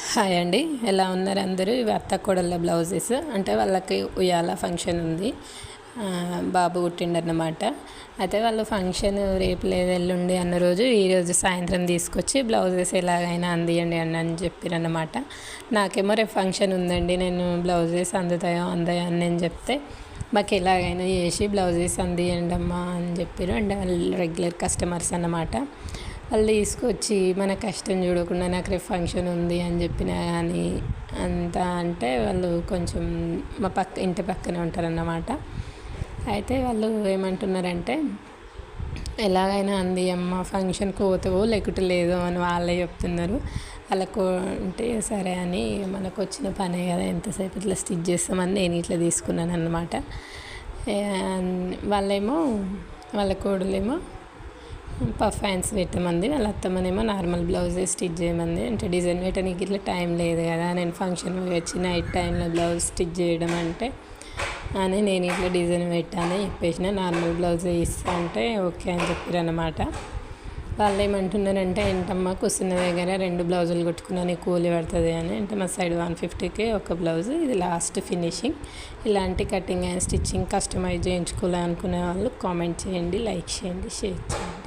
Hi అండి, ఎలా ఉన్నారు అందరూ? ఇవి అత్త కోడళ్ళ బ్లౌజెస్. అంటే వాళ్ళకి ఉయ్యాల ఫంక్షన్ ఉంది, బాబు పుట్టిండన్నమాట. అయితే వాళ్ళు ఫంక్షన్ రేపు లేదు ఎల్లుండి అన్న రోజు ఈరోజు సాయంత్రం తీసుకొచ్చి బ్లౌజెస్ ఎలాగైనా అందియండి అని చెప్పారన్నమాట. నాకేమో రేపు ఫంక్షన్ ఉందండి, నేను బ్లౌజెస్ అందుతాయో అని నేను చెప్తే మాకు ఎలాగైనా చేసి బ్లౌజెస్ అందియండి అమ్మా అని చెప్పారు. అంటే వాళ్ళు రెగ్యులర్ కస్టమర్స్ అన్నమాట. వాళ్ళు తీసుకొచ్చి మన కష్టం చూడకుండా నాకు రేపు ఫంక్షన్ ఉంది అని చెప్పినా కానీ అంతా అంటే వాళ్ళు కొంచెం మా ఇంటి పక్కనే ఉంటారన్నమాట. అయితే వాళ్ళు ఏమంటున్నారంటే ఎలాగైనా అంది అమ్మ ఫంక్షన్కి పోతావో లేకుంటే లేదో అని వాళ్ళే చెప్తున్నారు. వాళ్ళకు అంటే సరే అని మనకు వచ్చిన పనే కదా, ఎంతసేపు ఇట్లా స్టిచ్ చేస్తామని నేను ఇట్లా తీసుకున్నాను అన్నమాట. వాళ్ళ కోడలేమో పఫ్ హ్యాండ్స్ పెట్టమంది, వాళ్ళ అత్తమ్మనేమో నార్మల్ బ్లౌజే స్టిచ్ చేయమంది. అంటే డిజైన్ పెట్టడానికి ఇట్లా టైం లేదు కదా, నేను ఫంక్షన్ వచ్చి నైట్ టైంలో బ్లౌజ్ స్టిచ్ చేయడం అని నేను ఇట్లా డిజైన్ పెట్టాను చెప్పేసిన. నార్మల్ బ్లౌజే ఇస్తా అంటే ఓకే అని చెప్పారన్నమాట. వాళ్ళు ఏమంటున్నారంటే ఏంటమ్మా కూర్చున్న దగ్గర 2 బ్లౌజులు కుట్టుకున్నా కూలి పడుతుంది అని. అంటే మా సైడ్ 150కే ఒక బ్లౌజ్, ఇది లాస్ట్ ఫినిషింగ్. ఇలాంటి కటింగ్ అండ్ స్టిచ్చింగ్ కస్టమైజ్ చేయించుకోవాలనుకునే వాళ్ళు కామెంట్ చేయండి, లైక్ చేయండి, షేర్ చేయండి.